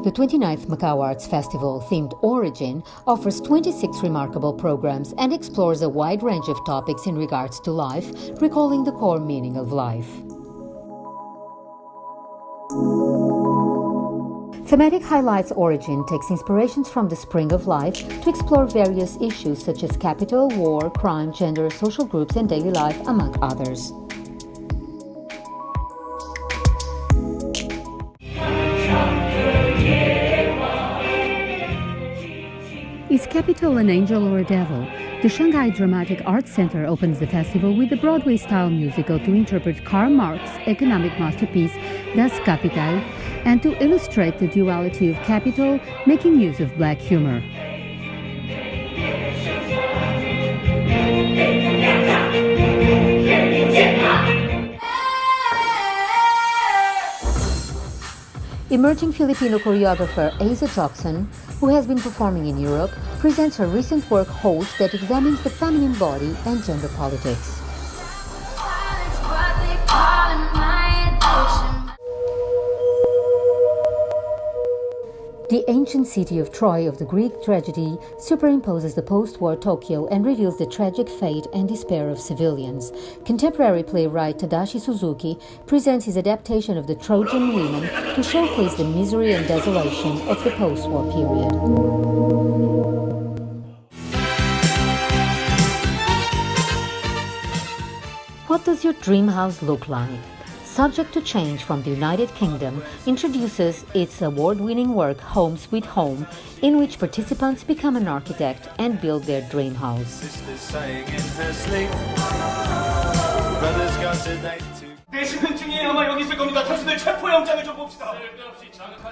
The 29th Macao Arts Festival, themed Origin, offers 26 remarkable programs and explores a wide range of topics in regards to life, recalling the core meaning of life. Thematic Highlights Origin takes inspirations from the spring of life to explore various issues such as capital, war, crime, gender, social groups, and daily life, among others. Is capital an angel or a devil? The Shanghai Dramatic Arts Center opens the festival with a Broadway-style musical to interpret Karl Marx's economic masterpiece, Das Kapital, and to illustrate the duality of capital, making use of black humor. Emerging Filipino choreographer Asa Jackson, who has been performing in Europe, presents her recent work Holes that examines the feminine body and gender politics. The ancient city of Troy of the Greek tragedy superimposes the post-war Tokyo and reveals the tragic fate and despair of civilians. Contemporary playwright Tadashi Suzuki presents his adaptation of the Trojan Women to showcase the misery and desolation of the post-war period. What does your dream house look like? Subject to Change from the United Kingdom introduces its award-winning work Home Sweet Home, in which participants become an architect and build their dream house.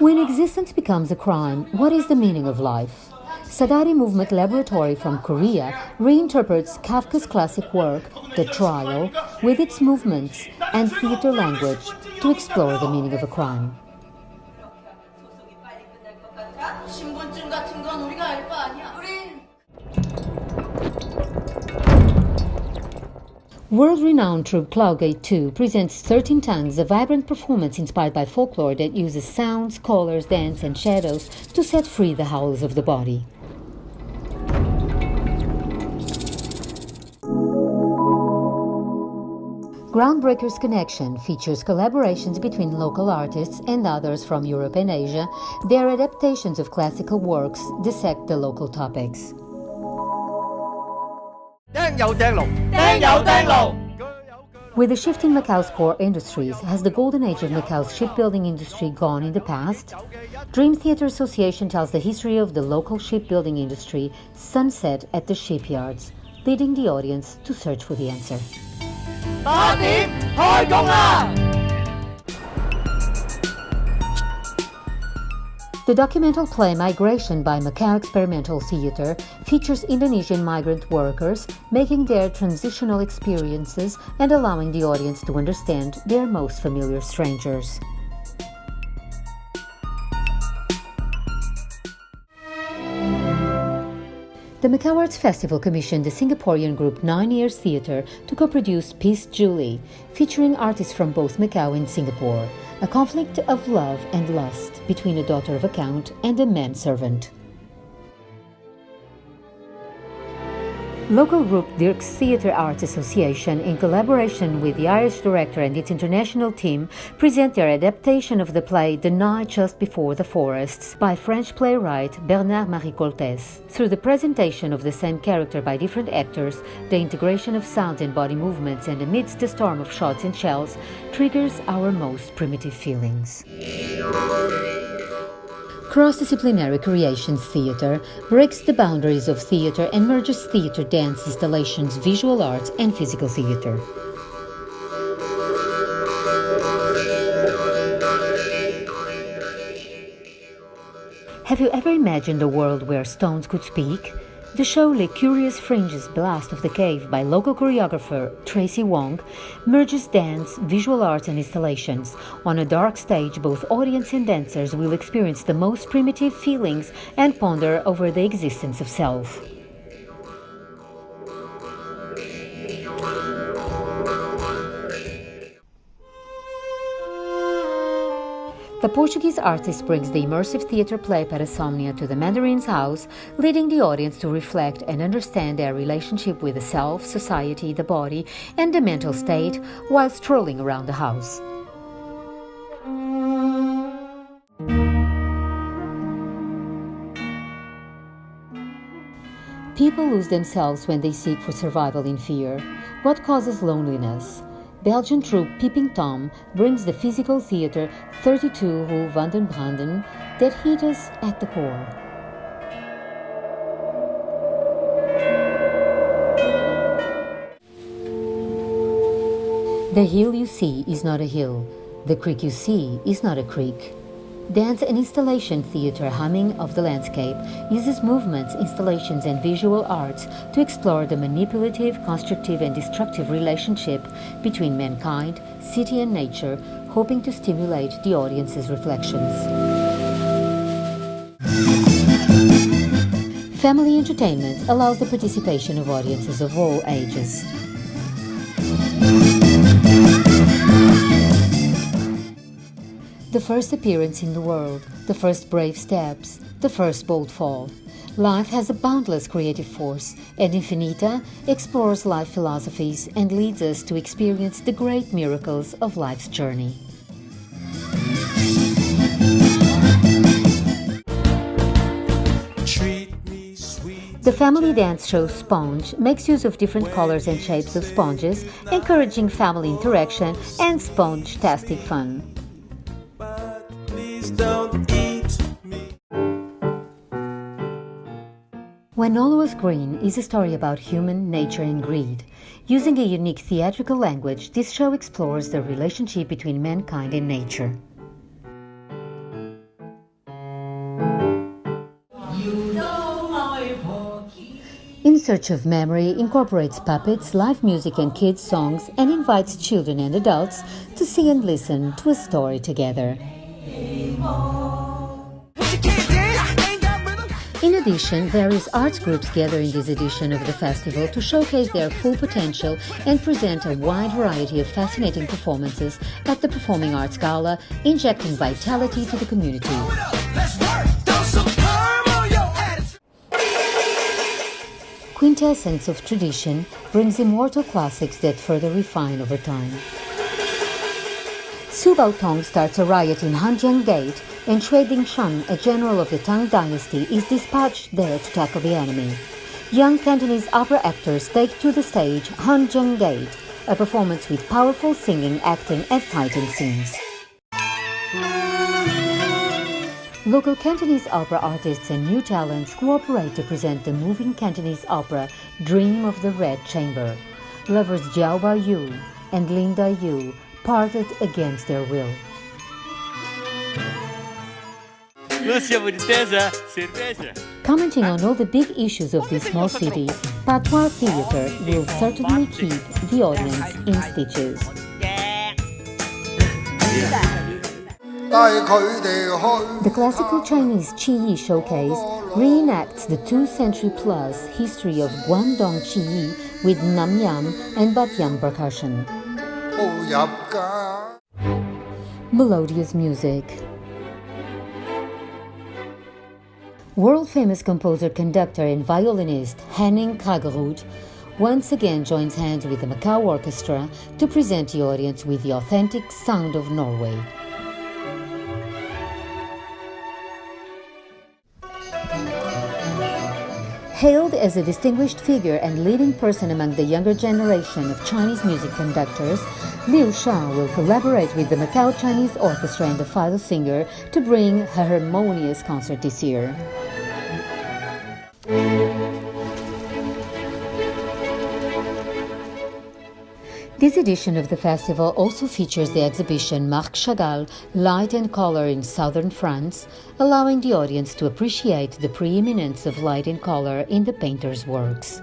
When existence becomes a crime, what is the meaning of life? Sadari Movement Laboratory from Korea reinterprets Kafka's classic work, The Trial, with its movements and theater language to explore the meaning of a crime. World-renowned troupe Cloudgate 2 presents 13 Tongues, a vibrant performance inspired by folklore that uses sounds, colors, dance, and shadows to set free the howls of the body. Groundbreakers Connection features collaborations between local artists and others from Europe and Asia. Their adaptations of classical works dissect the local topics. With the shift in Macau's core industries, has the golden age of Macau's shipbuilding industry gone in the past? Dream Theatre Association tells the history of the local shipbuilding industry, sunset at the shipyards, leading the audience to search for the answer. The documental play Migration by Macao Experimental Theatre features Indonesian migrant workers making their transitional experiences and allowing the audience to understand their most familiar strangers. The Macao Arts Festival commissioned the Singaporean group 9 Years Theatre to co-produce Peace Julie, featuring artists from both Macau and Singapore, a conflict of love and lust between a daughter of a count and a manservant. Local group Dirk's Theatre Arts Association, in collaboration with the Irish director and its international team, present their adaptation of the play The Night Just Before the Forests by French playwright Bernard-Marie Coltès. Through the presentation of the same character by different actors, the integration of sound and body movements and amidst the storm of shots and shells triggers our most primitive feelings. Cross-disciplinary creations theatre breaks the boundaries of theatre and merges theatre, dance, installations, visual arts, and physical theatre. Have you ever imagined a world where stones could speak? The show Le Curious Fringes Blast of the Cave by local choreographer Tracy Wong merges dance, visual arts and installations. On a dark stage, both audience and dancers will experience the most primitive feelings and ponder over the existence of self. The Portuguese artist brings the immersive theater play Parasomnia to the Mandarin's house, leading the audience to reflect and understand their relationship with the self, society, the body, and the mental state while strolling around the house. People lose themselves when they seek for survival in fear. What causes loneliness? Belgian troupe Peeping Tom brings the physical theater 32 Rue van den Branden that hit us at the core. The hill you see is not a hill. The creek you see is not a creek. Dance and installation theater Humming of the Landscape uses movements, installations, and visual arts to explore the manipulative, constructive, and destructive relationship between mankind, city, and nature, hoping to stimulate the audience's reflections. Family entertainment allows the participation of audiences of all ages. The first appearance in the world, the first brave steps, the first bold fall. Life has a boundless creative force, and Infinita explores life philosophies and leads us to experience the great miracles of life's journey. The family dance show Sponge makes use of different colors and shapes of sponges, encouraging family interaction and sponge-tastic fun. When All Was Green is a story about human nature and greed. Using a unique theatrical language, this show explores the relationship between mankind and nature. In Search of Memory incorporates puppets, live music and kids' songs and invites children and adults to see and listen to a story together. In addition, various arts groups gather in this edition of the festival to showcase their full potential and present a wide variety of fascinating performances at the Performing Arts Gala, injecting vitality to the community. Quintessence of Tradition brings immortal classics that further refine over time. Su Baotong starts a riot in Hanjiang Gate, and Shui Dingshan, a general of the Tang dynasty, is dispatched there to tackle the enemy. Young Cantonese opera actors take to the stage Hanjiang Gate, a performance with powerful singing, acting, and fighting scenes. Local Cantonese opera artists and new talents cooperate to present the moving Cantonese opera Dream of the Red Chamber. Lovers Jiao Baoyu and Linda Yu parted against their will. Commenting on all the big issues of this small city, Patois Theatre will certainly keep the audience in stitches. The classical Chinese Qi Showcase reenacts the 2-century-plus history of Guangdong Qi with Namyam and Batyam percussion. Melodious music. World-famous composer, conductor, and violinist Henning Kagerud once again joins hands with the Macao Orchestra to present the audience with the authentic sound of Norway. Hailed as a distinguished figure and leading person among the younger generation of Chinese music conductors, Liu Sha will collaborate with the Macao Chinese Orchestra and the Fiddle Singer to bring a harmonious concert this year. This edition of the festival also features the exhibition Marc Chagall, Light and Color in Southern France, allowing the audience to appreciate the preeminence of light and color in the painter's works.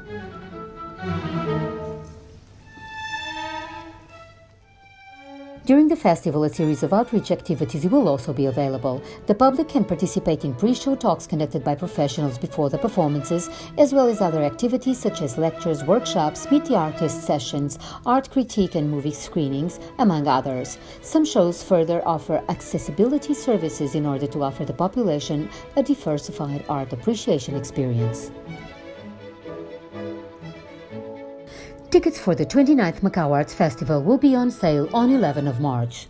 During the festival, a series of outreach activities will also be available. The public can participate in pre-show talks conducted by professionals before the performances, as well as other activities such as lectures, workshops, meet the artist sessions, art critique and movie screenings, among others. Some shows further offer accessibility services in order to offer the population a diversified art appreciation experience. Tickets for the 29th Macao Arts Festival will be on sale on 11 of March.